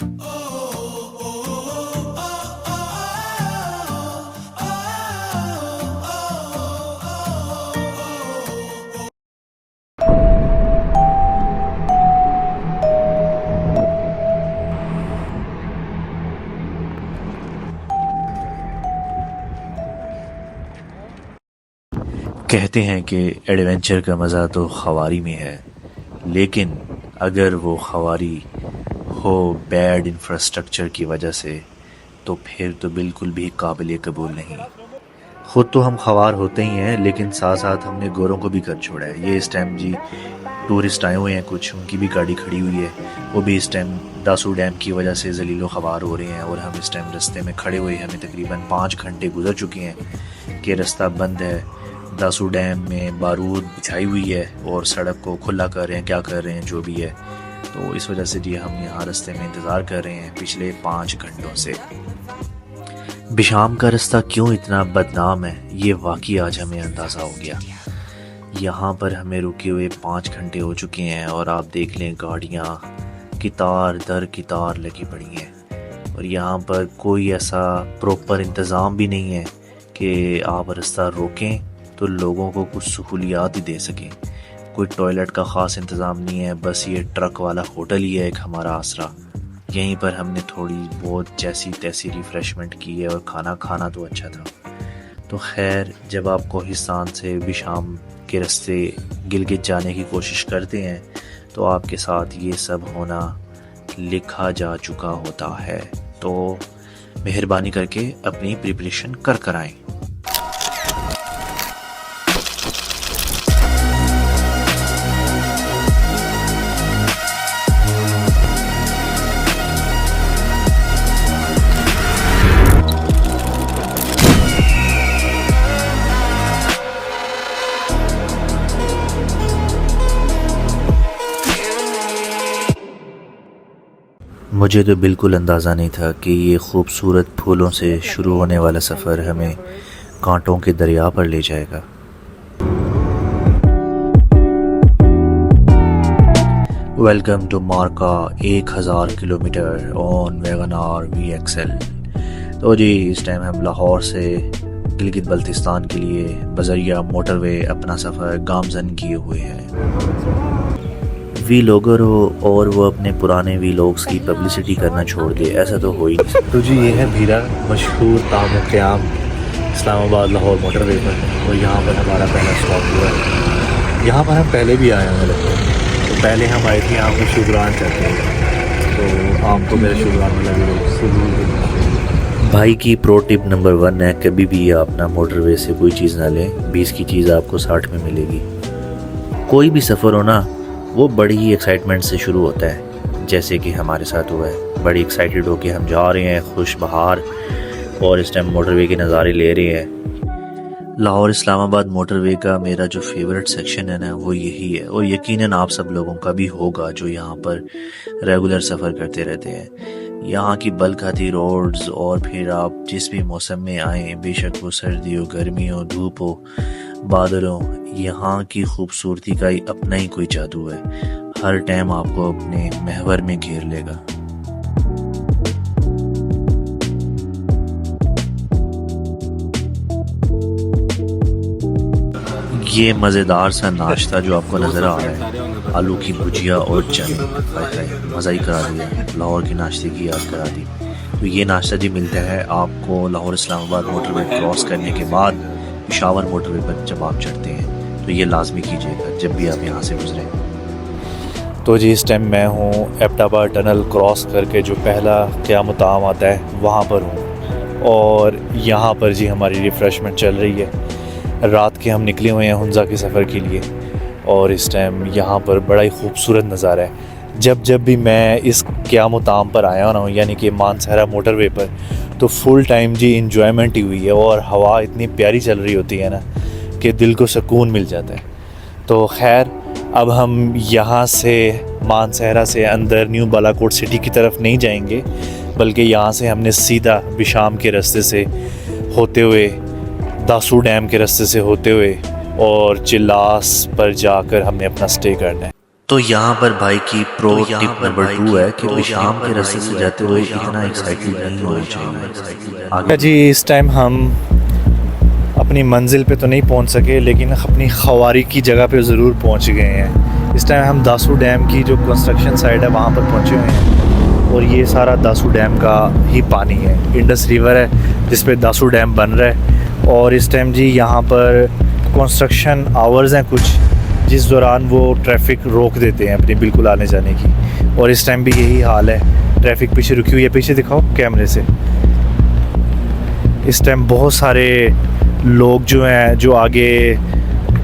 कहते हैं कि एडवेंचर का मज़ा तो ख़वारी में है, लेकिन अगर वो ख़वारी हो बैड इंफ्रास्ट्रक्चर की वजह से तो फिर तो बिल्कुल भी काबिल कबूल नहीं। ख़ुद तो हम ख़वार होते ही हैं, लेकिन साथ साथ हमने गोरों को भी कर छोड़ा है। ये इस टाइम जी टूरिस्ट आए हुए हैं, कुछ उनकी भी गाड़ी खड़ी हुई है, वो भी इस टाइम दासू डैम की वजह से जलीलो ख़वार हो रहे हैं और हम इस टाइम रास्ते में खड़े हुए। हमें तकरीबन 5 घंटे गुजर चुके हैं कि रास्ता बंद है, दासू डैम में बारूद बिछाई हुई है और सड़क को खुला कर रहे हैं, क्या कर रहे हैं जो भी है। तो इस वजह से जी हम यहाँ रास्ते में इंतज़ार कर रहे हैं पिछले 5 घंटों से। बिशाम का रास्ता क्यों इतना बदनाम है, ये वाकई आज हमें अंदाज़ा हो गया। यहाँ पर हमें रुके हुए 5 घंटे हो चुके हैं और आप देख लें गाड़ियाँ कितार दर कितार लगी पड़ी हैं और यहाँ पर कोई ऐसा प्रॉपर इंतज़ाम भी नहीं है कि आप रास्ता रोकें तो लोगों को कुछ सहूलियात ही दे सकें। कोई टॉयलेट का ख़ास इंतज़ाम नहीं है, बस ये ट्रक वाला होटल ही है एक हमारा आसरा। यहीं पर हमने थोड़ी बहुत जैसी तैसी रिफ़्रेशमेंट की है और खाना तो अच्छा था। तो खैर, जब आप कोहिस्तान से बिशाम के रास्ते गिलगित जाने की कोशिश करते हैं तो आपके साथ ये सब होना लिखा जा चुका होता है। तो मेहरबानी करके अपनी प्रिपरेशन कर आएँ। मुझे तो बिल्कुल अंदाज़ा नहीं था कि ये खूबसूरत फूलों से शुरू होने वाला सफ़र हमें कांटों के दरिया पर ले जाएगा। वेलकम टू मार्का 1000 किलोमीटर ऑन वैगनार VXL। तो जी इस टाइम हम लाहौर से गिलगित बल्तिस्तान के लिए बजरिया मोटरवे अपना सफ़र गामजन किए हुए हैं। वीलॉगर हो और वो अपने पुराने वीलॉग्स की पब्लिसिटी करना छोड़ दे, ऐसा तो हो ही नहीं। तो जी ये है भीरा मशहूर ताम-ओ-क़याम इस्लामाबाद लाहौर मोटरवे पर, और यहाँ पर हमारा पहला स्टॉप हुआ है। यहाँ पर हम पहले भी आए हैं लगता है, तो पहले हम आए थे यहाँ पर शुक्रान चाहते हैं, तो आपको मेरा शुक्रान मिला। भाई की प्रो टिप नंबर 1 है, कभी भी आप ना मोटरवे से कोई चीज़ ना लें, 20 की चीज़ आपको 60 में मिलेगी। कोई भी सफ़र हो ना, वो बड़ी ही एक्साइटमेंट से शुरू होता है, जैसे कि हमारे साथ हुआ है। बड़ी एक्साइटेड हो के हम जा रहे हैं खुश बहार और इस टाइम मोटरवे के नज़ारे ले रहे हैं। लाहौर इस्लामाबाद मोटरवे का मेरा जो फेवरेट सेक्शन है ना, वो यही है, और यकीनन आप सब लोगों का भी होगा जो यहाँ पर रेगुलर सफ़र करते रहते हैं। यहाँ की बलखाती रोड्स, और फिर आप जिस भी मौसम में आएँ, बेशक वो सर्दी हो, गर्मी हो, धूप हो, बादल हो, यहाँ की खूबसूरती का ही अपना ही कोई जादू है। हर टाइम आपको अपने महवर में घेर लेगा। ये मज़ेदार सा नाश्ता जो आपको नज़र आ रहा है, आलू की भुजिया और चने, मज़ा ही करा दिया, लाहौर के नाश्ते की याद करा दी। तो ये नाश्ता जी मिलता है आपको लाहौर इस्लामाबाद मोटरवे क्रॉस करने के बाद पेशावर मोटरवे पर जब आप चढ़ते हैं, तो ये लाजमी कीजिएगा जब भी आप यहाँ से गुजरें। तो जी इस टाइम मैं हूँ एबटाबाद टनल क्रॉस करके जो पहला क़याम-ओ-ताम आता है वहाँ पर हूँ, और यहाँ पर जी हमारी रिफ़्रेशमेंट चल रही है। रात के हम निकले हुए हैं हुंज़ा के सफ़र के लिए, और इस टाइम यहाँ पर बड़ा ही खूबसूरत नज़ारा है। जब भी मैं इस क़याम-ओ-ताम पर आया हूँ, यानी कि मानसहरा मोटरवे पर, तो फुल टाइम जी इंजॉयमेंट ही हुई है, और हवा इतनी प्यारी चल रही होती है ना कि दिल को सुकून मिल जाता है। तो खैर, अब हम यहाँ से मानसहरा से अंदर न्यू बालाकोट सिटी की तरफ नहीं जाएंगे, बल्कि यहाँ से हमने सीधा बिशाम के रास्ते से होते हुए, दासू डैम के रास्ते से होते हुए और चिल्लास पर जाकर हमने अपना स्टे करना है। तो यहाँ पर भाई की प्रो टिप नंबर 2 है कि बिशाम के रास्ते से जाते हुए इतना एक्साइटेड नहीं होना चाहिए। आगे जी इस टाइम हम अपनी मंजिल पे तो नहीं पहुंच सके, लेकिन अपनी खवारी की जगह पे ज़रूर पहुंच गए हैं। इस टाइम हम दासू डैम की जो कंस्ट्रक्शन साइट है वहाँ पर पहुंचे हुए हैं, और ये सारा दासू डैम का ही पानी है। इंडस रिवर है जिस पे दासू डैम बन रहा है, और इस टाइम जी यहाँ पर कंस्ट्रक्शन आवर्स हैं कुछ, जिस दौरान वो ट्रैफिक रोक देते हैं अपनी बिल्कुल आने जाने की, और इस टाइम भी यही हाल है। ट्रैफिक पीछे रुकी हुई है, पीछे दिखाओ कैमरे से। इस टाइम बहुत सारे लोग जो हैं जो आगे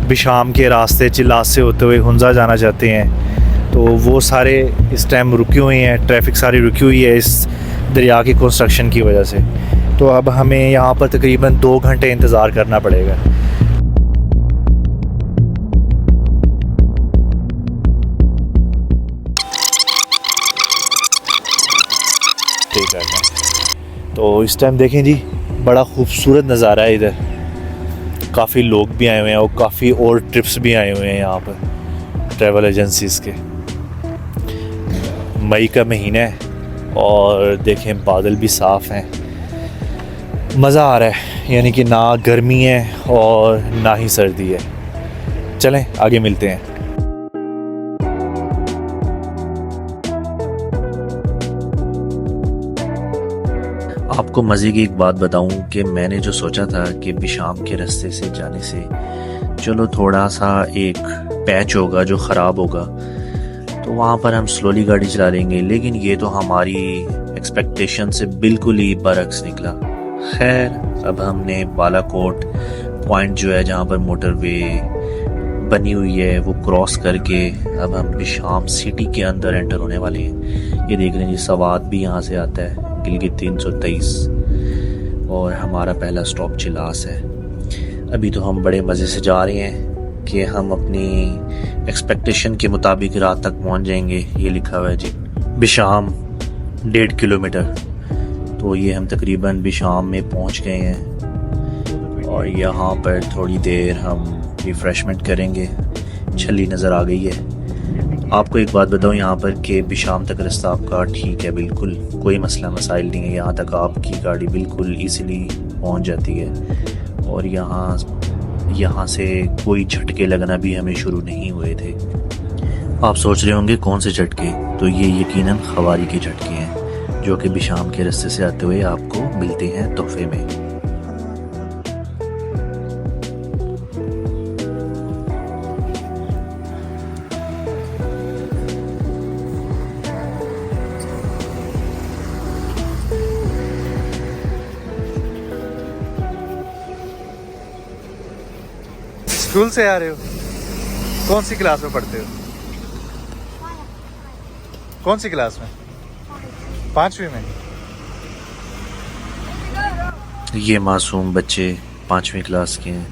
बिशाम के रास्ते चिल्लास से होते हुए हुंजा जाना चाहते हैं, तो वो सारे इस टाइम रुकी हुई हैं। ट्रैफिक सारी रुकी हुई है इस दरिया की कंस्ट्रक्शन की वजह से। तो अब हमें यहाँ पर तकरीबन 2 घंटे इंतज़ार करना पड़ेगा। तो इस टाइम देखें जी, बड़ा खूबसूरत नज़ारा है इधर। काफ़ी लोग भी आए हुए हैं और काफ़ी और ट्रिप्स भी आए हुए हैं यहाँ पर ट्रैवल एजेंसीज़ के। मई का महीना है और देखें बादल भी साफ़ हैं, मज़ा आ रहा है। यानी कि ना गर्मी है और ना ही सर्दी है। चलें आगे मिलते हैं। आपको मज़े की एक बात बताऊं कि मैंने जो सोचा था कि बिशाम के रास्ते से जाने से चलो थोड़ा सा एक पैच होगा जो ख़राब होगा, तो वहाँ पर हम स्लोली गाड़ी चला लेंगे, लेकिन ये तो हमारी एक्सपेक्टेशन से बिल्कुल ही बरक्स निकला। खैर अब हमने बालाकोट पॉइंट जो है जहाँ पर मोटरवे बनी हुई है वो क्रॉस करके अब हम बिशाम सिटी के अंदर एंटर होने वाले हैं। ये देख रहे हैं जी, सवात भी यहाँ से आता है, गिलगित 323, और हमारा पहला स्टॉप चिलास है। अभी तो हम बड़े मज़े से जा रहे हैं कि हम अपनी एक्सपेक्टेशन के मुताबिक रात तक पहुंच जाएंगे। ये लिखा हुआ है जी बिशाम 1.5 किलोमीटर। तो ये हम तकरीबन बिशाम में पहुंच गए हैं, और यहाँ पर थोड़ी देर हम रिफ़्रेशमेंट करेंगे। छली नज़र आ गई है। आपको एक बात बताऊं यहाँ पर कि बिशाम तक रास्ता आपका ठीक है, बिल्कुल कोई मसला मसाइल नहीं है। यहाँ तक आपकी गाड़ी बिल्कुल इजीली पहुँच जाती है, और यहाँ से कोई झटके लगना भी हमें शुरू नहीं हुए थे। आप सोच रहे होंगे कौन से झटके, तो ये यकीनन खवारी के झटके हैं जो कि बिशाम के रास्ते से आते हुए आपको मिलते हैं तोहफे में। स्कूल से आ रहे हो? कौन सी क्लास में पढ़ते हो? कौन सी क्लास में? 5वीं में। ये मासूम बच्चे 5वीं क्लास के हैं,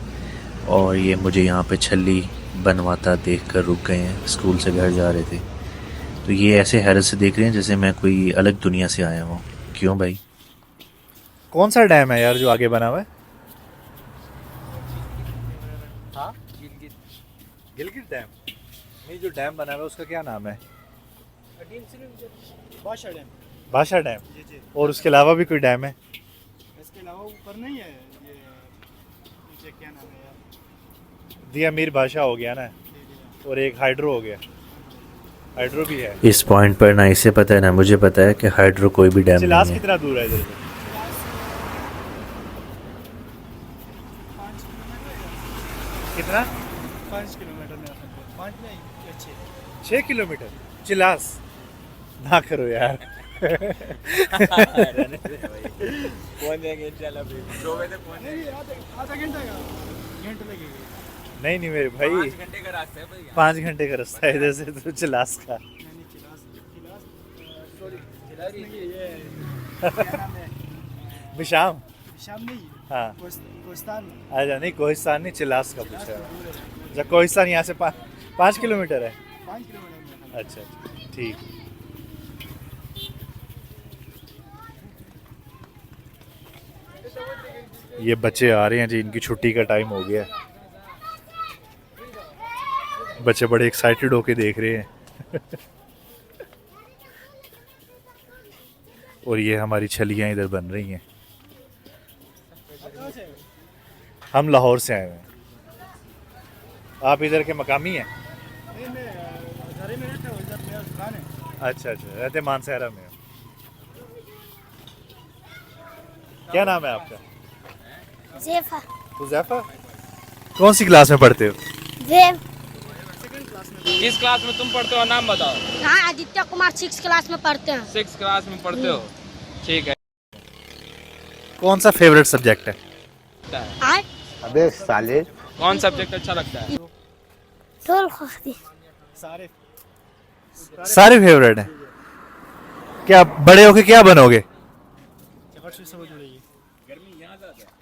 और ये मुझे यहाँ पे छल्ली बनवाता देखकर रुक गए हैं। स्कूल से घर जा रहे थे, तो ये ऐसे हैरत से देख रहे हैं जैसे मैं कोई अलग दुनिया से आया हूँ। क्यों भाई? कौन सा डैम है यार जो आगे बना हुआ है? हाँ, गिलगित डैम। नहीं, जो डैम बना हुआ है उसका क्या नाम है? बादशाह डैम। जी। और उसके अलावा भी कोई डैम है? इसके अलावा ऊपर नहीं है ये, नीचे क्या नाम है यार? दिया मीर बादशाह हो गया ना, और एक हाइड्रो हो गया। हाइड्रो भी है। इस पॉइंट पर ना इसे पता है ना मुझे पता है कि हाइड्रो कोई भी डैम चिलास नहीं है। कितना दूर है इधर से? कितना? 5 किलोमीटर में 5 नहीं 6। 6 किलोमीटर चिलास ना करो यार। आधा घंटा लगेगा। नहीं मेरे भाई, 5 घंटे का रास्ता है भैया। 5 घंटे का रास्ता है इधर से तो चिलास का। बिशाम नहीं, हाँ, कोहिस्तान आजा। नहीं, कोहिस्तान नहीं, चिलास का पूछा है। जब कोहिस्तान यहाँ से 5 किलोमीटर है। 5 किलोमीटर। अच्छा ठीक। ये बच्चे आ रहे हैं जी, इनकी छुट्टी का टाइम हो गया है। बच्चे बड़े एक्साइटेड होके देख रहे हैं और ये हमारी छलियाँ इधर बन रही हैं। हम लाहौर से आए हैं। आप इधर के मकामी हैं? नहीं मैं घर में रहता हूँ, इधर मेरा दुकान है। अच्छा अच्छा, रहते मानसहरा में। क्या नाम है आपका? ज़ेफ़ा। हुज़ैफा। कौन सी क्लास में पढ़ते हो? वेव। किस क्लास में तुम पढ़ते हो, नाम बताओ। हाँ, आदित्य कुमार 6 क्लास में पढ़ते हैं। 6 क्लास में पढ़ते हो, ठीक है। कौन सा फेवरेट सब्जेक्ट है? आए अबे साले, कौन सब्जेक्ट अच्छा लगता है? सोल खुदी। सारे सारे फेवरेट हैं। क्या बड़े होके क्या बनोगे? जबरदस्ती से वो जुड़ेगी,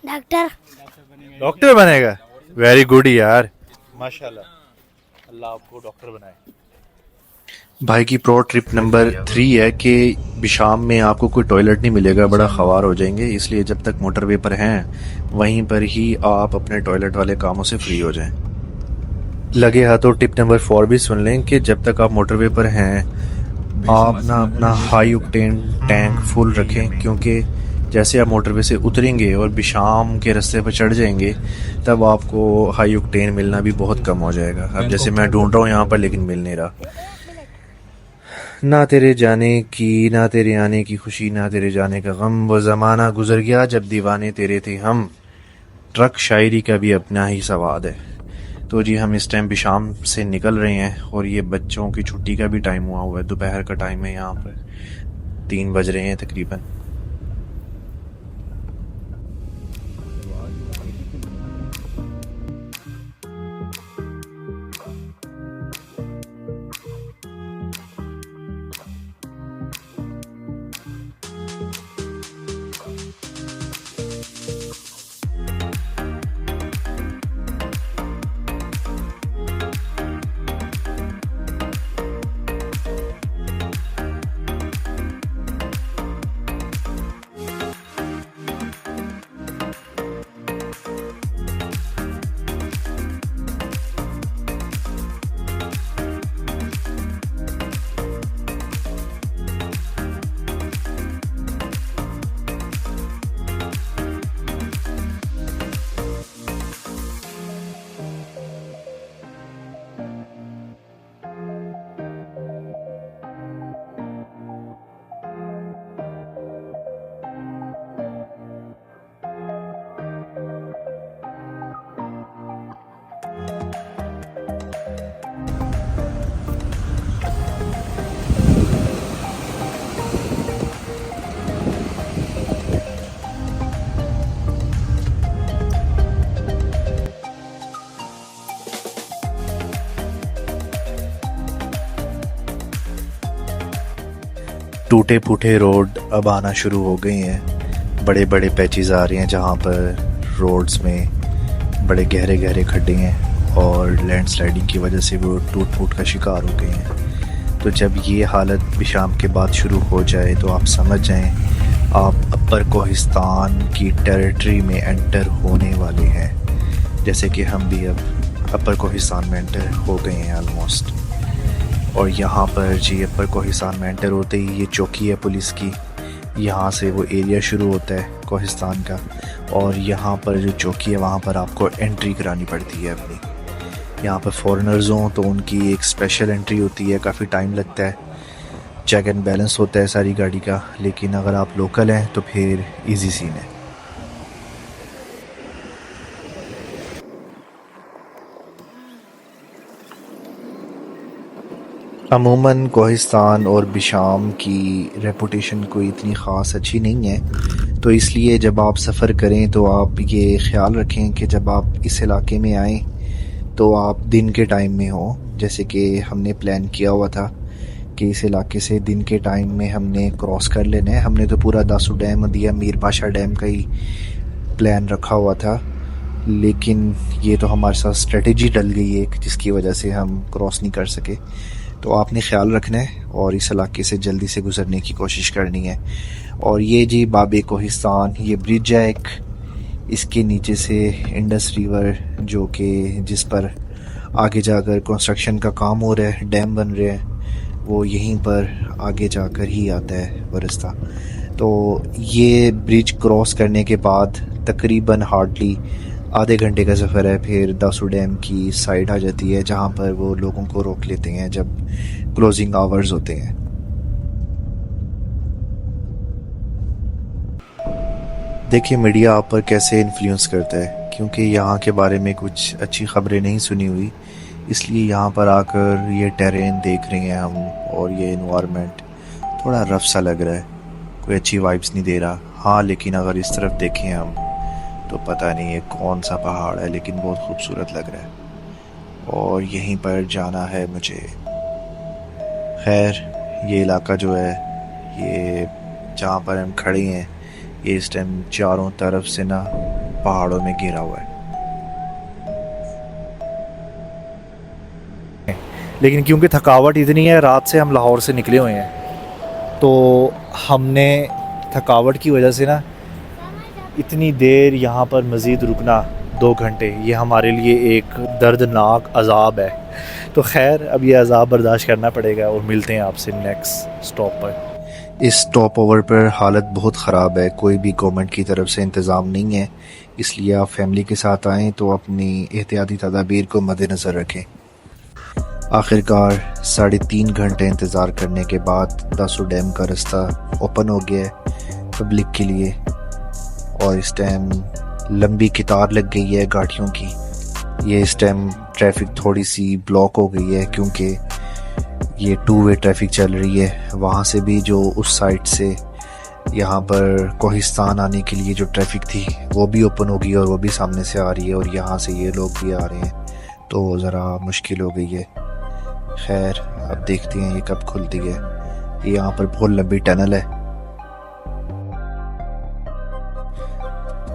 डॉक्टर। डॉक्टर बनेंगे। डॉक्टर बनेगा। वेरी गुड यार, माशाल्लाह। अल्लाह आपको डॉक्टर बनाए। भाई की प्रो ट्रिप नंबर 3 है कि बिशाम में आपको कोई टॉयलेट नहीं मिलेगा, बड़ा ख्वार हो जाएंगे, इसलिए जब तक मोटरवे पर हैं वहीं पर ही आप अपने टॉयलेट वाले कामों से फ्री हो जाएं। लगे हाथों टिप नंबर 4 भी सुन लें कि जब तक आप मोटरवे पर हैं आप ना अपना हाई ऑक्टेन टैंक फुल रखें, क्योंकि जैसे आप मोटरवे से उतरेंगे और बिशाम के रास्ते पर चढ़ जाएंगे तब आपको हाई ऑक्टेन मिलना भी बहुत कम हो जाएगा। अब जैसे मैं ढूंढ रहा हूँ यहाँ पर लेकिन मिल नहीं रहा। ना तेरे जाने की, ना तेरे आने की खुशी, ना तेरे जाने का गम, वो ज़माना गुजर गया जब दीवाने तेरे थे हम। ट्रक शायरी का भी अपना ही सवाद है। तो जी हम इस टाइम बिशाम से निकल रहे हैं और ये बच्चों की छुट्टी का भी टाइम हुआ है, दोपहर का टाइम है, यहाँ पर 3 बज रहे हैं तकरीबन। टूटे फूटे रोड अब आना शुरू हो गए हैं। बड़े बड़े पैचेस आ रहे हैं जहाँ पर रोड्स में बड़े गहरे गहरे खड्डे हैं और लैंडस्लाइडिंग की वजह से वो टूट फूट का शिकार हो गए हैं। तो जब ये हालत बिशाम के बाद शुरू हो जाए तो आप समझ जाएं आप अपर कोहिस्तान की टेरिटरी में एंटर होने वाले हैं। जैसे कि हम भी अब अपर कोहिस्तान में एंटर हो गए हैं ऑलमोस्ट। और यहाँ पर जी अपर कोहिस्तान में एंटर होते ही ये चौकी है पुलिस की, यहाँ से वो एरिया शुरू होता है कोहिस्तान का। और यहाँ पर जो चौकी है वहाँ पर आपको एंट्री करानी पड़ती है अपनी। यहाँ पर फॉरेनर्स हों तो उनकी एक स्पेशल एंट्री होती है, काफ़ी टाइम लगता है, चेक एंड बैलेंस होता है सारी गाड़ी का। लेकिन अगर आप लोकल हैं तो फिर इजी सीन है। अमूमन कोहिस्तान और बिशाम की रेपुटेशन कोई इतनी ख़ास अच्छी नहीं है, तो इसलिए जब आप सफ़र करें तो आप ये ख्याल रखें कि जब आप इस इलाके में आएँ तो आप दिन के टाइम में हो। जैसे कि हमने प्लान किया हुआ था कि इस इलाके से दिन के टाइम में हमने क्रॉस कर लेना है। हमने तो पूरा दासू डैम दिया मीर पाशा डैम का ही प्लान रखा हुआ था, लेकिन ये तो हमारे साथ स्ट्रेटजी डल गई एक जिसकी वजह से हम क्रॉस नहीं कर सके। तो आपने ख्याल रखना है और इस इलाके से जल्दी से गुज़रने की कोशिश करनी है। और ये जी बाबे कोहिस्तान, ये ब्रिज है एक, इसके नीचे से इंडस रिवर जो कि जिस पर आगे जाकर कंस्ट्रक्शन का काम हो रहा है, डैम बन रहे हैं, वो यहीं पर आगे जाकर ही आता है वो रास्ता। तो ये ब्रिज क्रॉस करने के बाद तकरीबन हार्डली आधे घंटे का सफ़र है, फिर दासू डैम की साइड आ जाती है जहाँ पर वो लोगों को रोक लेते हैं जब क्लोजिंग आवर्स होते हैं। देखिए मीडिया आप पर कैसे इन्फ्लुएंस करता है, क्योंकि यहाँ के बारे में कुछ अच्छी खबरें नहीं सुनी हुई, इसलिए यहाँ पर आकर ये टेरेन देख रहे हैं हम और ये इन्वायरमेंट थोड़ा रफ सा लग रहा है, कोई अच्छी वाइब्स नहीं दे रहा। हाँ लेकिन अगर इस तरफ देखें हम तो पता नहीं ये कौन सा पहाड़ है, लेकिन बहुत खूबसूरत लग रहा है और यहीं पर जाना है मुझे। खैर ये इलाका जो है, ये जहाँ पर हम खड़े हैं, ये इस टाइम चारों तरफ से ना पहाड़ों में घिरा हुआ है। लेकिन क्योंकि थकावट इतनी है, रात से हम लाहौर से निकले हुए हैं, तो हमने थकावट की वजह से ना इतनी देर यहाँ पर मज़ीद रुकना 2 घंटे, ये हमारे लिए एक दर्दनाक अज़ाब है। तो खैर अब ये अज़ाब बर्दाश्त करना पड़ेगा और मिलते हैं आपसे नेक्स्ट स्टॉप पर। इस स्टॉप ओवर पर हालत बहुत ख़राब है, कोई भी गवर्नमेंट की तरफ से इंतज़ाम नहीं है, इसलिए आप फैमिली के साथ आएँ तो अपनी एहतियाती तदाबीर को मद्देनज़र रखें। आखिरकार 3.5 घंटे इंतज़ार करने के बाद दासू डैम का रास्ता ओपन हो गया है पब्लिक के लिए और इस टाइम लंबी कतार लग गई है गाड़ियों की। ये इस टाइम ट्रैफिक थोड़ी सी ब्लॉक हो गई है क्योंकि ये 2 वे ट्रैफिक चल रही है। वहाँ से भी जो उस साइड से यहाँ पर कोहिस्तान आने के लिए जो ट्रैफिक थी वो भी ओपन हो गई और वो भी सामने से आ रही है और यहाँ से ये लोग भी आ रहे हैं, तो ज़रा मुश्किल हो गई है। खैर अब देखते हैं ये कब खुलती है। ये यहाँ पर बहुत लंबी टनल है।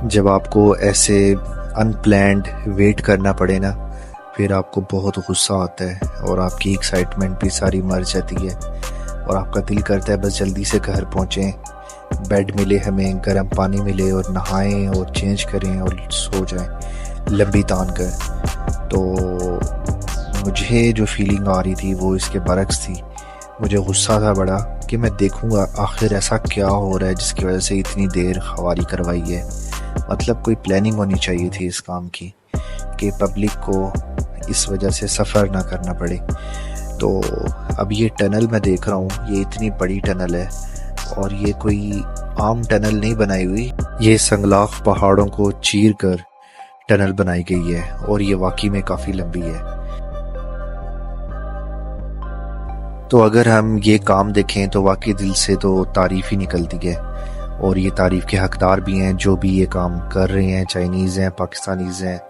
जब आपको ऐसे अनप्लैन्ड वेट करना पड़े ना, फिर आपको बहुत गुस्सा आता है और आपकी एक्साइटमेंट भी सारी मर जाती है और आपका दिल करता है बस जल्दी से घर पहुँचें, बेड मिले हमें, गर्म पानी मिले और नहाएं और चेंज करें और सो जाएं लंबी तान कर। तो मुझे जो फीलिंग आ रही थी वो इसके बरक्स थी। मुझे गुस्सा था बड़ा कि मैं देखूंगा आखिर ऐसा क्या हो रहा है जिसकी वजह से इतनी देर खवारी करवाई है। मतलब कोई प्लानिंग होनी चाहिए थी इस काम की कि पब्लिक को इस वजह से सफ़र ना करना पड़े। तो अब ये टनल मैं देख रहा हूँ, ये इतनी बड़ी टनल है और ये कोई आम टनल नहीं बनाई हुई, ये संगलाख पहाड़ों को चीर कर टनल बनाई गई है और ये वाकई में काफ़ी लंबी है। तो अगर हम ये काम देखें तो वाकई दिल से तो तारीफ़ ही निकलती है और ये तारीफ़ के हकदार भी हैं जो भी ये काम कर रहे हैं, चाइनीज़ हैं, पाकिस्तानीज़ हैं,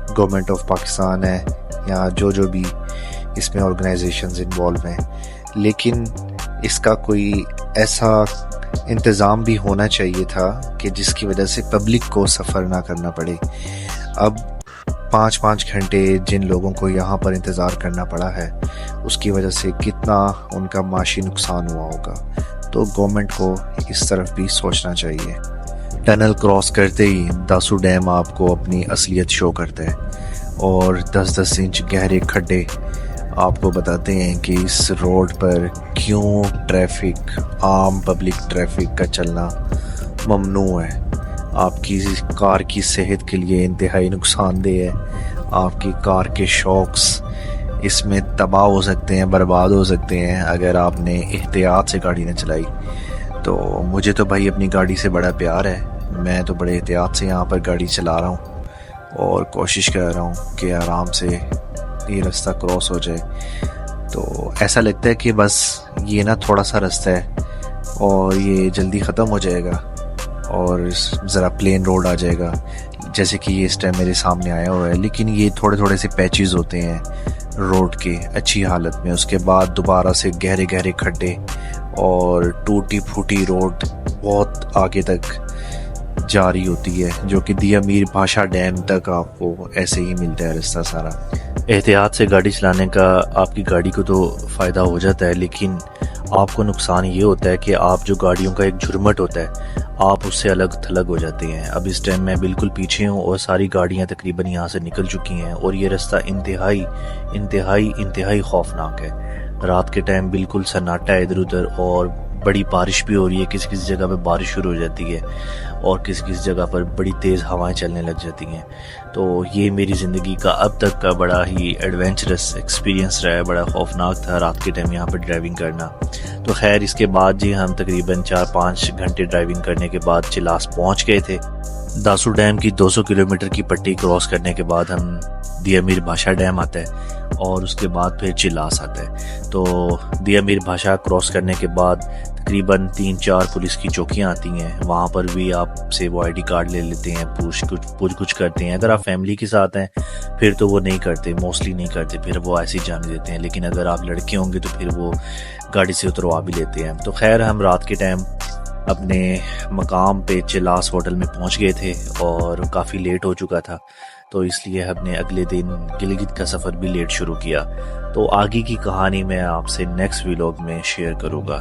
गवर्नमेंट ऑफ पाकिस्तान है या जो भी इसमें ऑर्गेनाइजेशंस इन्वॉल्व हैं। लेकिन इसका कोई ऐसा इंतज़ाम भी होना चाहिए था कि जिसकी वजह से पब्लिक को सफ़र ना करना पड़े। अब 5-5 घंटे जिन लोगों को यहाँ पर इंतज़ार करना पड़ा है उसकी वजह से कितना उनका माशी नुकसान हुआ होगा। तो गवर्नमेंट को इस तरफ भी सोचना चाहिए। टनल क्रॉस करते ही दासू डैम आपको अपनी असलियत शो करता है और 10-10 इंच गहरे खड्डे आपको बताते हैं कि इस रोड पर क्यों ट्रैफिक, आम पब्लिक ट्रैफिक का चलना ममनू है। आपकी कार की सेहत के लिए इंतहाई नुकसानदेह है। आपकी कार के शॉक्स इसमें तबाह हो सकते हैं, बर्बाद हो सकते हैं अगर आपने एहतियात से गाड़ी न चलाई। तो मुझे तो भाई अपनी गाड़ी से बड़ा प्यार है, मैं तो बड़े एहतियात से यहाँ पर गाड़ी चला रहा हूँ और कोशिश कर रहा हूँ कि आराम से ये रास्ता क्रॉस हो जाए। तो ऐसा लगता है कि बस ये ना थोड़ा सा रास्ता है और ये जल्दी ख़त्म हो जाएगा और ज़रा प्लेन रोड आ जाएगा, जैसे कि ये इस टाइम मेरे सामने आया हुआ है। लेकिन ये थोड़े थोड़े से पैचेस होते हैं रोड के अच्छी हालत में, उसके बाद दोबारा से गहरे गहरे खड्डे और टूटी फूटी रोड बहुत आगे तक जारी होती है, जो कि दिया मीर भाषा डैम तक आपको ऐसे ही मिलता है रास्ता सारा। एहतियात से गाड़ी चलाने का आपकी गाड़ी को तो फ़ायदा हो जाता है, लेकिन आपको नुकसान ये होता है कि आप जो गाड़ियों का एक झुरमट होता है आप उससे अलग थलग हो जाते हैं। अब इस टाइम मैं बिल्कुल पीछे हूँ और सारी गाड़ियाँ तकरीबन यहाँ से निकल चुकी हैं और ये रास्ता इंतहाई खौफनाक है। रात के टाइम बिल्कुल सन्नाटा है इधर उधर और बड़ी बारिश भी हो रही है। किसी किसी जगह पे बारिश शुरू हो जाती है और किसी किसी जगह पर बड़ी तेज़ हवाएं चलने लग जाती हैं। तो ये मेरी ज़िंदगी का अब तक का बड़ा ही एडवेंचरस एक्सपीरियंस रहा है। बड़ा खौफनाक था रात के टाइम यहाँ पर ड्राइविंग करना। तो खैर इसके बाद जी हम तकरीबन 4-5 घंटे ड्राइविंग करने के बाद चिलास पहुँच गए थे। दासू डैम की 200 किलोमीटर की पट्टी क्रॉस करने के बाद हम दिया मीर भाषा डैम आता है और उसके बाद फिर चिलास आता है। तो दिया मीर भाषा क्रॉस करने के बाद तकरीबन 3-4 पुलिस की चौकियां आती हैं। वहाँ पर भी आपसे वो ID कार्ड ले लेते हैं, पूछ कुछ करते हैं। अगर आप फैमिली के साथ हैं फिर तो वो नहीं करते, मोस्टली नहीं करते, फिर वो ऐसे ही जाने देते हैं। लेकिन अगर आप लड़के होंगे तो फिर वो गाड़ी से उतरवा भी लेते हैं। तो खैर हम रात के टाइम अपने मकाम पे चिलास होटल में पहुंच गए थे और काफ़ी लेट हो चुका था। तो इसलिए हमने अगले दिन गिलगित का सफ़र भी लेट शुरू किया। तो आगे की कहानी मैं आपसे नेक्स्ट व्लॉग में शेयर करूँगा।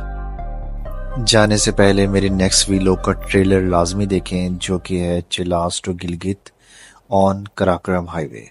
जाने से पहले मेरे नेक्स्ट व्लॉग का ट्रेलर लाजमी देखें, जो कि है Chilas to Gilgit on Karakoram highway.